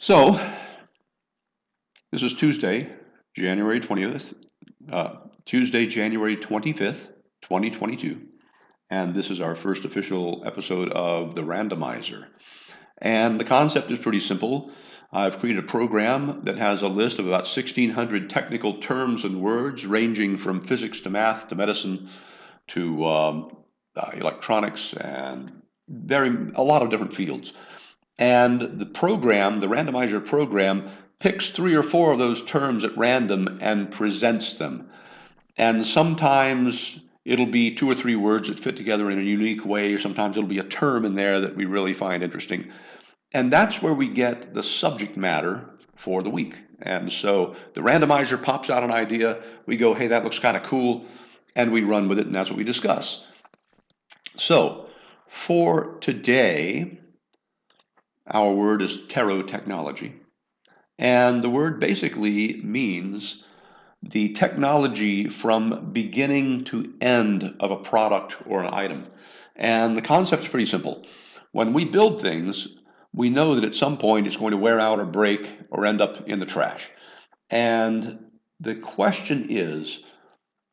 So, this is Tuesday, January 20th, Tuesday, January 25th, 2022, and this is our first official episode of the Randomizer. And the concept is pretty simple. I've created a program that has a list of about 1,600 technical terms and words ranging from physics to math to medicine to electronics and a lot of different fields. And the program, the randomizer program, picks 3 or 4 of those terms at random and presents them. And sometimes it'll be 2 or 3 words that fit together in a unique way, or sometimes it'll be a term in there that we really find interesting. And that's where we get the subject matter for the week. And so the randomizer pops out an idea, we go, hey, that looks kind of cool, and we run with it, and that's what we discuss. So for today, our word is terotechnology. And the word basically means the technology from beginning to end of a product or an item. And the concept is pretty simple. When we build things, we know that at some point it's going to wear out or break or end up in the trash. And the question is,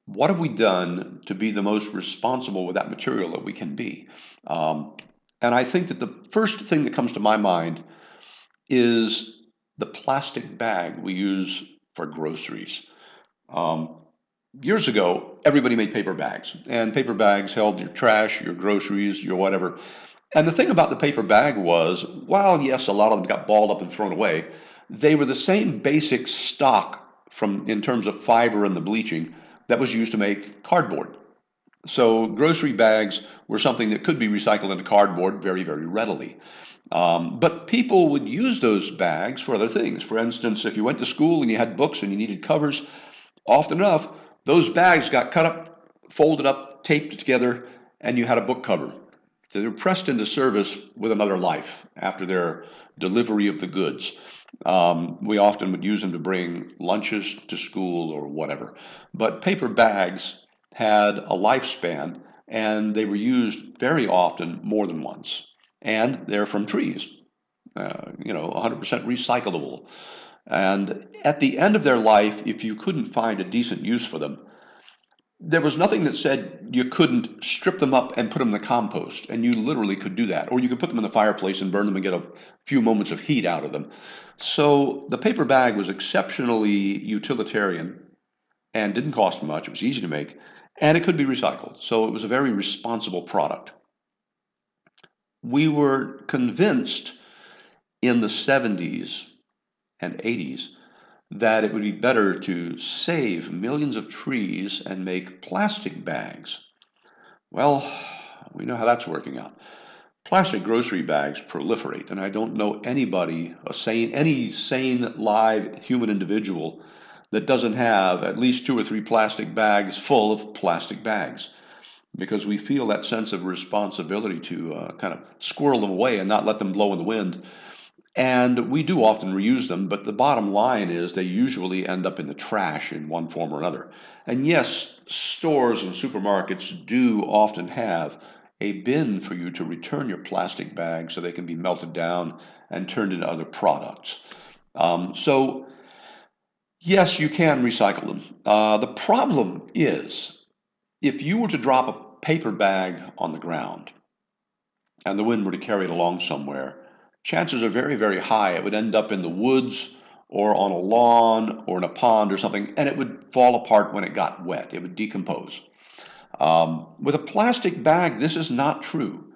what have we done to be the most responsible with that material that we can be? And I think that the first thing that comes to my mind is the plastic bag we use for groceries. Years ago, everybody made paper bags, and paper bags held your trash, your groceries, your whatever. And the thing about the paper bag was, while yes, a lot of them got balled up and thrown away, they were the same basic stock in terms of fiber and the bleaching that was used to make cardboard. So grocery bags were something that could be recycled into cardboard very, very readily. But people would use those bags for other things. For instance, if you went to school and you had books and you needed covers, often enough, those bags got cut up, folded up, taped together, and you had a book cover. So they were pressed into service with another life after their delivery of the goods. We often would use them to bring lunches to school or whatever. But paper bags had a lifespan, and they were used very often more than once. And they're from trees, 100% recyclable. And at the end of their life, if you couldn't find a decent use for them, there was nothing that said you couldn't strip them up and put them in the compost, and you literally could do that. Or you could put them in the fireplace and burn them and get a few moments of heat out of them. So the paper bag was exceptionally utilitarian and didn't cost much. It was easy to make, and it could be recycled. So it was a very responsible product. We were convinced in the 70s and 80s that it would be better to save millions of trees and make plastic bags. Well, we know how that's working out. Plastic grocery bags proliferate, and I don't know anybody, any sane live human individual that doesn't have at least 2 or 3 plastic bags full of plastic bags, because we feel that sense of responsibility to kind of squirrel them away and not let them blow in the wind. And we do often reuse them, but the bottom line is they usually end up in the trash in one form or another. And yes, stores and supermarkets do often have a bin for you to return your plastic bags so they can be melted down and turned into other products. So yes, you can recycle them. The problem is, if you were to drop a paper bag on the ground and the wind were to carry it along somewhere, chances are very, very high it would end up in the woods or on a lawn or in a pond or something, and it would fall apart when it got wet. It would decompose. With a plastic bag, this is not true.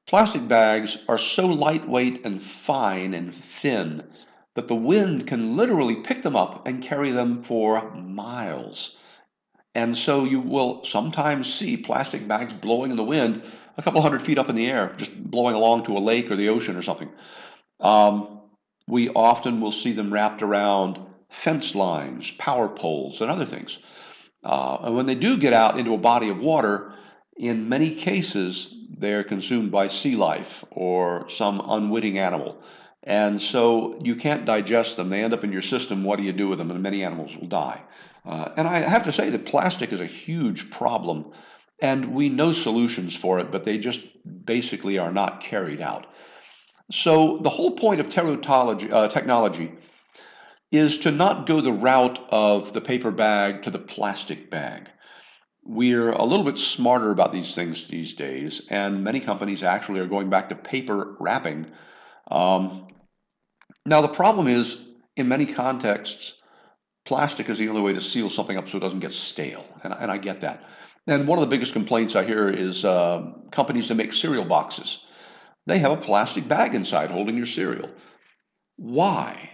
Plastic bags are so lightweight and fine and thin that the wind can literally pick them up and carry them for miles. And so you will sometimes see plastic bags blowing in the wind a couple 100 feet up in the air, just blowing along to a lake or the ocean or something. We often will see them wrapped around fence lines, power poles, and other things. And when they do get out into a body of water, in many cases, they're consumed by sea life or some unwitting animal. And so you can't digest them. They end up in your system. What do you do with them? And many animals will die. And I have to say that plastic is a huge problem, and we know solutions for it, but they just basically are not carried out. So the whole point of technology is to not go the route of the paper bag to the plastic bag. We're a little bit smarter about these things these days, and many companies actually are going back to paper wrapping. Um, Now, the problem is, in many contexts, plastic is the only way to seal something up so it doesn't get stale, and I get that. And one of the biggest complaints I hear is companies that make cereal boxes. They have a plastic bag inside holding your cereal. Why?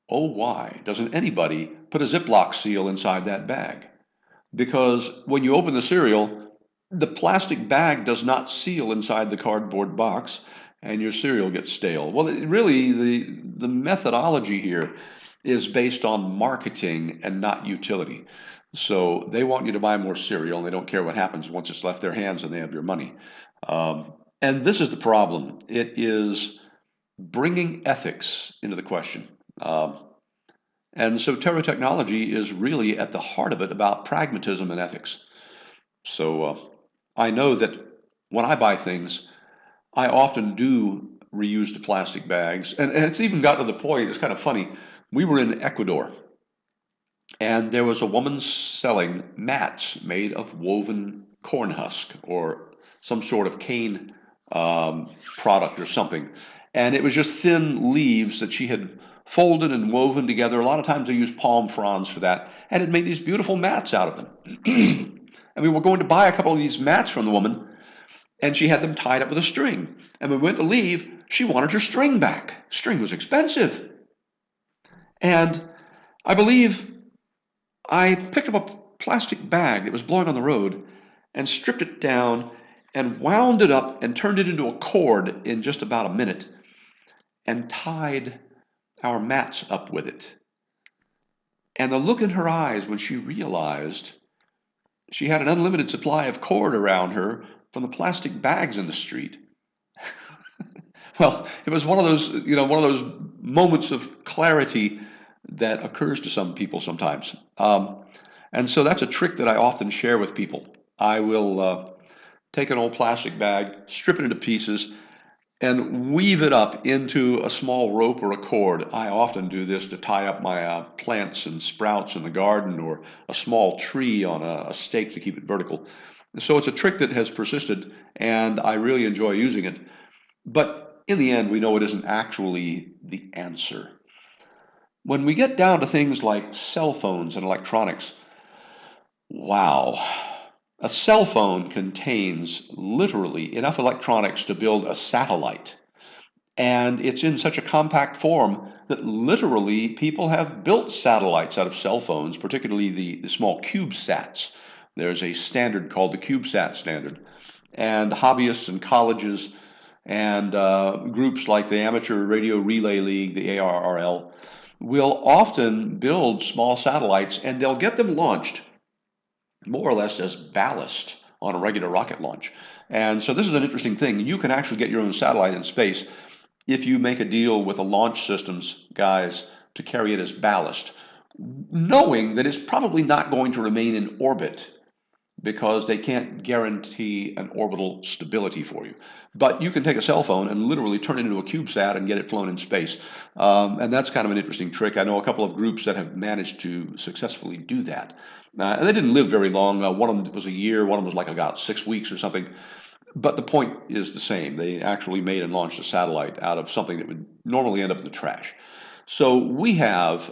Oh, why doesn't anybody put a Ziploc seal inside that bag? Because when you open the cereal, the plastic bag does not seal inside the cardboard box, and your cereal gets stale. Well, really, the methodology here is based on marketing and not utility. So they want you to buy more cereal, and they don't care what happens once it's left their hands and they have your money. And this is the problem. It is bringing ethics into the question. And so terotechnology is really at the heart of it about pragmatism and ethics. So I know that when I buy things, I often do reuse the plastic bags. And it's even gotten to the point, it's kind of funny. We were in Ecuador, and there was a woman selling mats made of woven corn husk or some sort of cane product or something. And it was just thin leaves that she had folded and woven together. A lot of times they use palm fronds for that. And it made these beautiful mats out of them. And we were going to buy a couple of these mats from the woman, and she had them tied up with a string. And when we went to leave, she wanted her string back. String was expensive. And I believe I picked up a plastic bag that was blowing on the road and stripped it down and wound it up and turned it into a cord in just about a minute and tied our mats up with it. And the look in her eyes when she realized she had an unlimited supply of cord around her from the plastic bags in the street. Well, it was one of those, one of those moments of clarity that occurs to some people sometimes. And so that's a trick that I often share with people. I will take an old plastic bag, strip it into pieces, and weave it up into a small rope or a cord. I often do this to tie up my plants and sprouts in the garden, or a small tree on a stake to keep it vertical. So it's a trick that has persisted, and I really enjoy using it. But in the end, we know it isn't actually the answer. When we get down to things like cell phones and electronics, wow. A cell phone contains literally enough electronics to build a satellite. And it's in such a compact form that literally people have built satellites out of cell phones, particularly the small CubeSats. There's a standard called the CubeSat standard. And hobbyists and colleges and groups like the Amateur Radio Relay League, the ARRL, will often build small satellites, and they'll get them launched more or less as ballast on a regular rocket launch. And so this is an interesting thing. You can actually get your own satellite in space if you make a deal with the launch systems guys to carry it as ballast, knowing that it's probably not going to remain in orbit because they can't guarantee an orbital stability for you. But you can take a cell phone and literally turn it into a CubeSat and get it flown in space. And that's kind of an interesting trick. I know a couple of groups that have managed to successfully do that. And they didn't live very long. One of them was a year, one of them was like about 6 weeks or something. But the point is the same. They actually made and launched a satellite out of something that would normally end up in the trash. So we have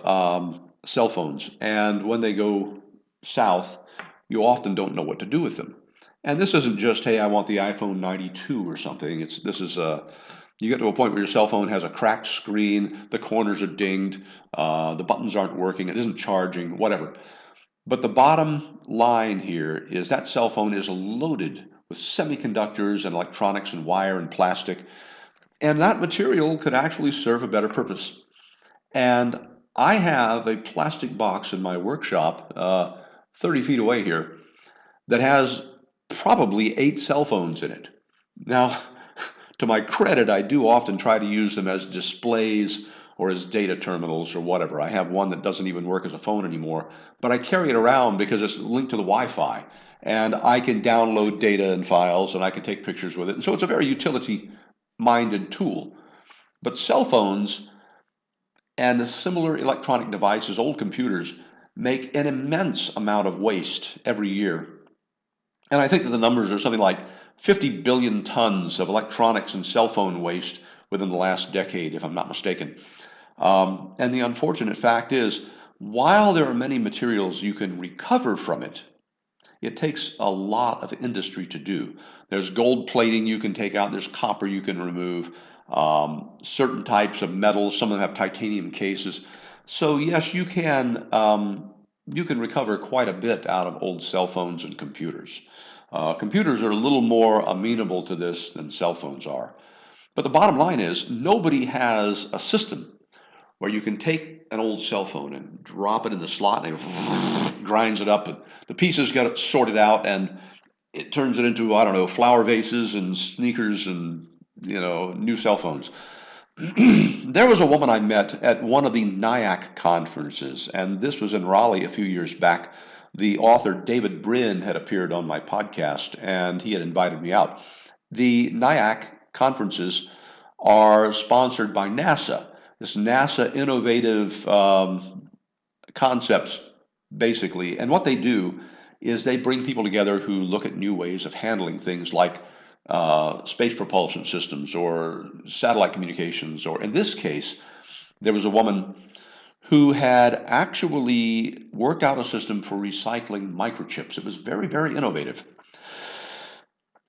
cell phones, and when they go south, you often don't know what to do with them. And this isn't just, hey, I want the iPhone 92 or something. You get to a point where your cell phone has a cracked screen, the corners are dinged, the buttons aren't working, it isn't charging, whatever. But the bottom line here is that cell phone is loaded with semiconductors and electronics and wire and plastic, and that material could actually serve a better purpose. And I have a plastic box in my workshop 30 feet away here that has probably 8 cell phones in it. Now, to my credit, I do often try to use them as displays or as data terminals or whatever. I have one that doesn't even work as a phone anymore, but I carry it around because it's linked to the Wi-Fi, and I can download data and files, and I can take pictures with it. And so it's a very utility-minded tool. But cell phones and similar electronic devices, old computers, make an immense amount of waste every year. And I think that the numbers are something like 50 billion tons of electronics and cell phone waste within the last decade, if I'm not mistaken. And the unfortunate fact is, while there are many materials you can recover from it, it takes a lot of industry to do. There's gold plating you can take out, there's copper you can remove, certain types of metals, some of them have titanium cases. So yes, you can recover quite a bit out of old cell phones and computers. Computers are a little more amenable to this than cell phones are. But the bottom line is, nobody has a system where you can take an old cell phone and drop it in the slot and it grinds it up and the pieces get sorted out and it turns it into, I don't know, flower vases and sneakers and, new cell phones. There was a woman I met at one of the NIAC conferences, and this was in Raleigh a few years back. The author David Brin had appeared on my podcast, and he had invited me out. The NIAC conferences are sponsored by NASA. This NASA innovative concepts, basically. And what they do is they bring people together who look at new ways of handling things like space propulsion systems or satellite communications, or in this case, there was a woman who had actually worked out a system for recycling microchips. It was very, very innovative.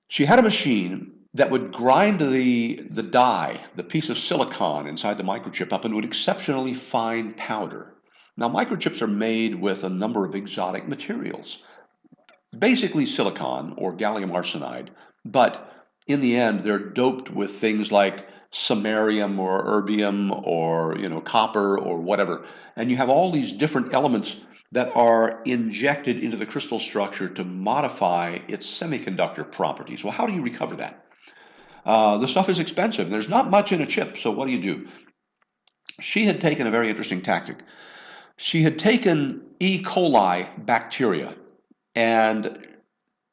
She had a machine that would grind the die, the piece of silicon inside the microchip up into an exceptionally fine powder. Now, microchips are made with a number of exotic materials, basically silicon or gallium arsenide, but in the end, they're doped with things like samarium or erbium or copper or whatever, and you have all these different elements that are injected into the crystal structure to modify its semiconductor properties. Well, how do you recover that? The stuff is expensive. There's not much in a chip, so what do? She had taken a very interesting tactic. She had taken E. coli bacteria, and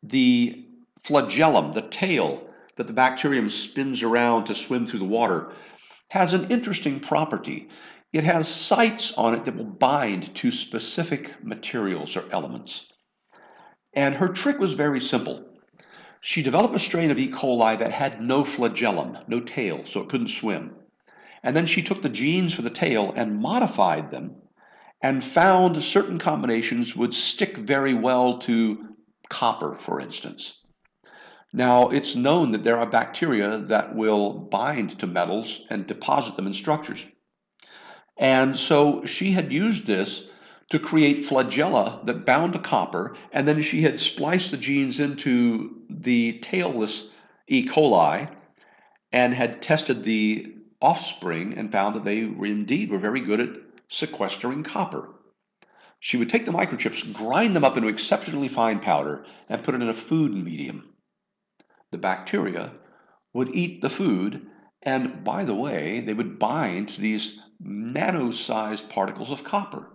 the flagellum, the tail that the bacterium spins around to swim through the water, has an interesting property. It has sites on it that will bind to specific materials or elements. And her trick was very simple. She developed a strain of E. coli that had no flagellum, no tail, so it couldn't swim. And then she took the genes for the tail and modified them and found certain combinations would stick very well to copper, for instance. Now, it's known that there are bacteria that will bind to metals and deposit them in structures. And so she had used this to create flagella that bound to copper, and then she had spliced the genes into the tailless E. coli and had tested the offspring and found that they were very good at sequestering copper. She would take the microchips, grind them up into exceptionally fine powder, and put it in a food medium. The bacteria would eat the food, and by the way, they would bind to these nano-sized particles of copper.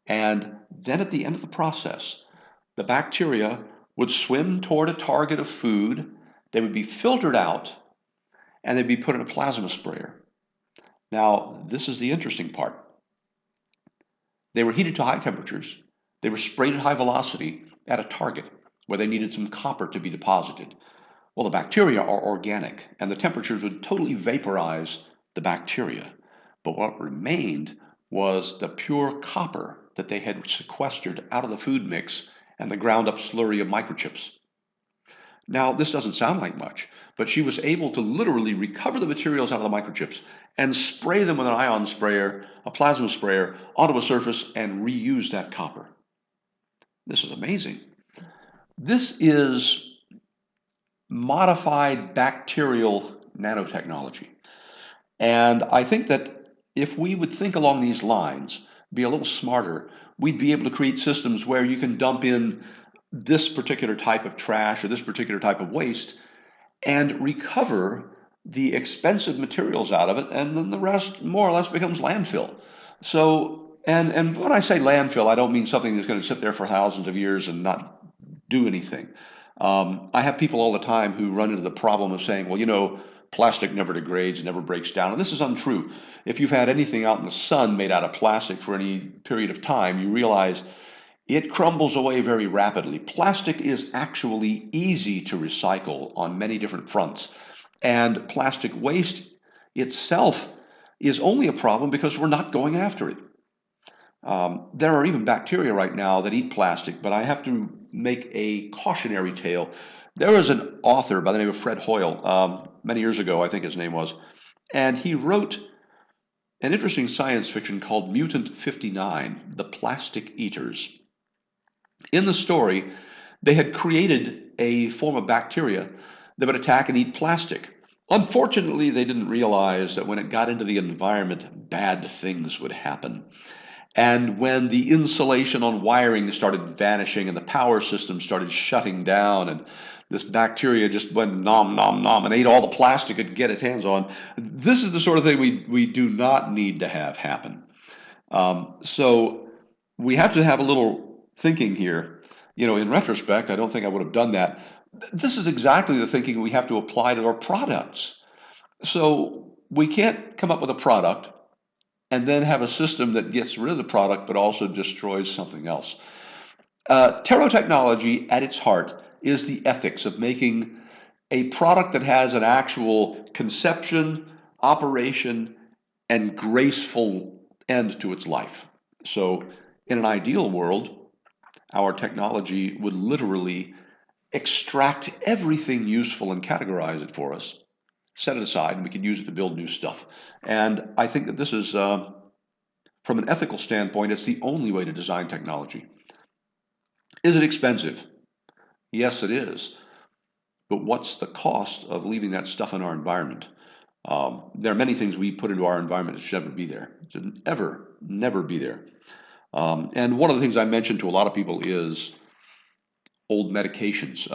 And then at the end of the process, the bacteria would swim toward a target of food, they would be filtered out, and they'd be put in a plasma sprayer. Now, this is the interesting part. They were heated to high temperatures, they were sprayed at high velocity at a target where they needed some copper to be deposited. Well, the bacteria are organic, and the temperatures would totally vaporize the bacteria. But what remained was the pure copper that they had sequestered out of the food mix and the ground up slurry of microchips. Now, this doesn't sound like much, but she was able to literally recover the materials out of the microchips and spray them with an ion sprayer, a plasma sprayer, onto a surface and reuse that copper. This is amazing. This is modified bacterial nanotechnology. And I think that if we would think along these lines, be a little smarter, we'd be able to create systems where you can dump in this particular type of trash or this particular type of waste and recover the expensive materials out of it, and then the rest more or less becomes landfill. So, and when I say landfill, I don't mean something that's going to sit there for thousands of years and not do anything. I have people all the time who run into the problem of saying, well, plastic never degrades, never breaks down. And this is untrue. If you've had anything out in the sun made out of plastic for any period of time, you realize it crumbles away very rapidly. Plastic is actually easy to recycle on many different fronts. And plastic waste itself is only a problem because we're not going after it. There are even bacteria right now that eat plastic, but I have to make a cautionary tale. There was an author by the name of Fred Hoyle, many years ago, I think his name was, and he wrote an interesting science fiction called Mutant 59, The Plastic Eaters. In the story, they had created a form of bacteria that would attack and eat plastic. Unfortunately, they didn't realize that when it got into the environment, bad things would happen. And when the insulation on wiring started vanishing and the power system started shutting down and this bacteria just went nom, nom, nom and ate all the plastic it could get its hands on, this is the sort of thing we do not need to have happen. So we have to have a little thinking here. In retrospect, I don't think I would have done that. This is exactly the thinking we have to apply to our products. So we can't come up with a product and then have a system that gets rid of the product but also destroys something else. Terotechnology at its heart is the ethics of making a product that has an actual conception, operation, and graceful end to its life. So in an ideal world, our technology would literally extract everything useful and categorize it for us, set it aside, and we can use it to build new stuff. And I think that this is, from an ethical standpoint, it's the only way to design technology. Is it expensive? Yes, it is. But what's the cost of leaving that stuff in our environment? There are many things we put into our environment that should never be there. It should never be there. And one of the things I mentioned to a lot of people is old medications,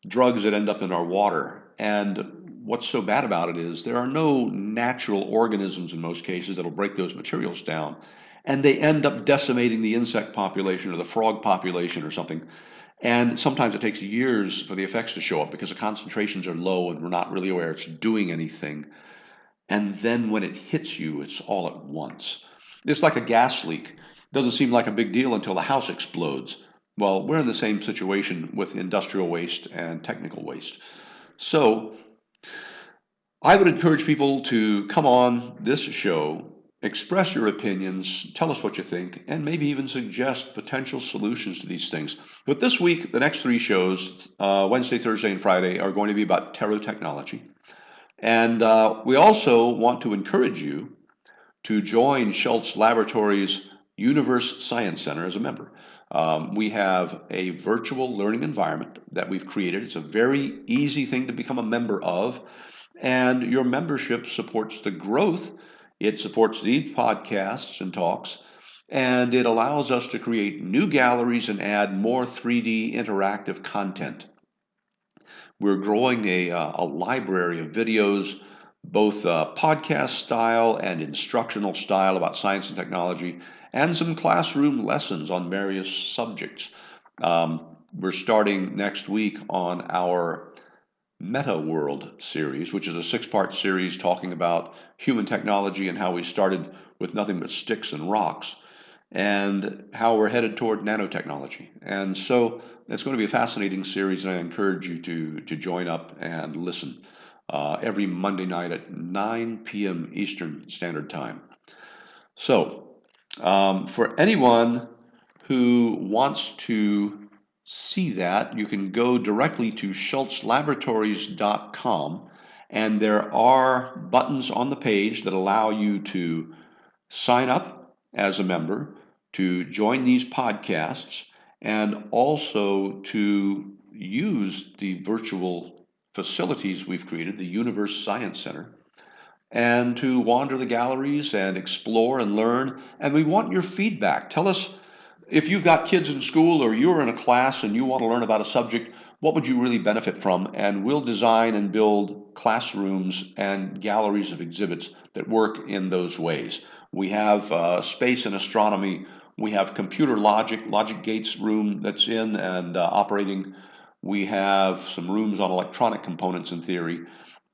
drugs that end up in our water. And what's so bad about it is there are no natural organisms in most cases that'll break those materials down. And they end up decimating the insect population or the frog population or something. And sometimes it takes years for the effects to show up because the concentrations are low and we're not really aware it's doing anything. And then when it hits you, it's all at once. It's like a gas leak. It doesn't seem like a big deal until the house explodes. Well, we're in the same situation with industrial waste and technical waste. So I would encourage people to come on this show, express your opinions, tell us what you think, and maybe even suggest potential solutions to these things. But this week, the next three shows, Wednesday, Thursday, and Friday, are going to be about terotechnology. And we also want to encourage you to join Schultz Laboratories Universe Science Center as a member. We have a virtual learning environment that we've created. It's a very easy thing to become a member of, and your membership supports the growth. It supports these podcasts and talks, and it allows us to create new galleries and add more 3D interactive content. We're growing a library of videos, both podcast style and instructional style about science and technology, and some classroom lessons on various subjects. We're starting next week on our Meta World series, which is a 6-part series talking about human technology and how we started with nothing but sticks and rocks, and how we're headed toward nanotechnology. And so it's going to be a fascinating series, and I encourage you to join up and listen every Monday night at 9 p.m. Eastern Standard Time. So for anyone who wants to see that, you can go directly to schultzlaboratories.com, and there are buttons on the page that allow you to sign up as a member, to join these podcasts, and also to use the virtual facilities we've created, the Universe Science Center, and to wander the galleries and explore and learn. And we want your feedback. Tell us if you've got kids in school or you're in a class and you want to learn about a subject, what would you really benefit from? And we'll design and build classrooms and galleries of exhibits that work in those ways. We have space and astronomy. We have computer logic gates room that's in and operating. We have some rooms on electronic components in theory.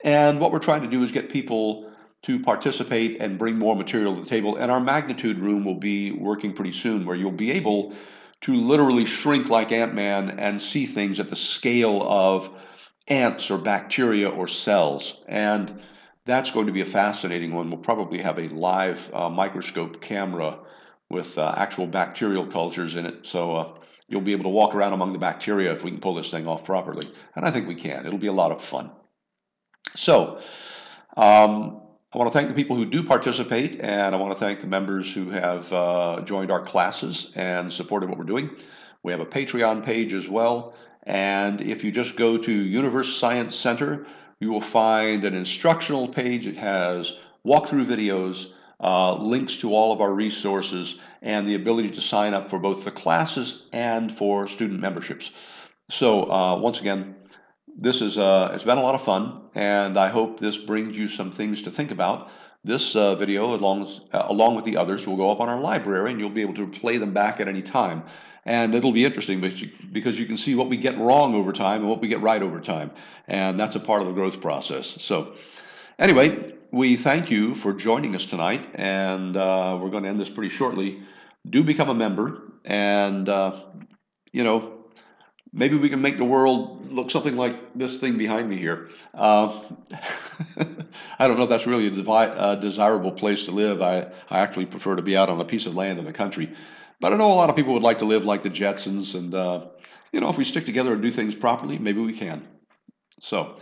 And what we're trying to do is get people to participate and bring more material to the table. And our magnitude room will be working pretty soon, where you'll be able to literally shrink like Ant-Man and see things at the scale of ants or bacteria or cells. And that's going to be a fascinating one. We'll probably have a live microscope camera with actual bacterial cultures in it. So you'll be able to walk around among the bacteria if we can pull this thing off properly. And I think we can. It'll be a lot of fun. So I want to thank the people who do participate, and I want to thank the members who have joined our classes and supported what we're doing. We have a Patreon page as well, and if you just go to Universe Science Center, you will find an instructional page. It has walkthrough videos, links to all of our resources, and the ability to sign up for both the classes and for student memberships. So once again, this is it's been a lot of fun, and I hope this brings you some things to think about. This video, along with the others, will go up on our library, and you'll be able to play them back at any time. And it'll be interesting because you can see what we get wrong over time and what we get right over time, and that's a part of the growth process. So, anyway, we thank you for joining us tonight, and we're going to end this pretty shortly. Do become a member, and you know. Maybe we can make the world look something like this thing behind me here. I don't know if that's really a desirable place to live. I actually prefer to be out on a piece of land in the country. But I know a lot of people would like to live like the Jetsons, and if we stick together and do things properly, maybe we can. So,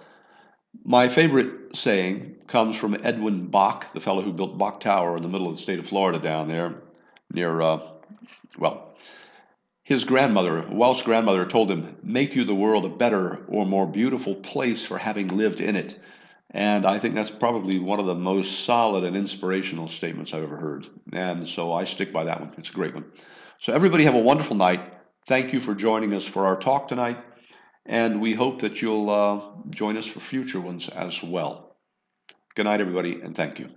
my favorite saying comes from Edwin Bach, the fellow who built Bach Tower in the middle of the state of Florida down there near, his grandmother, a Welsh grandmother, told him, "Make you the world a better or more beautiful place for having lived in it." And I think that's probably one of the most solid and inspirational statements I've ever heard. And so I stick by that one. It's a great one. So everybody have a wonderful night. Thank you for joining us for our talk tonight. And we hope that you'll join us for future ones as well. Good night, everybody, and thank you.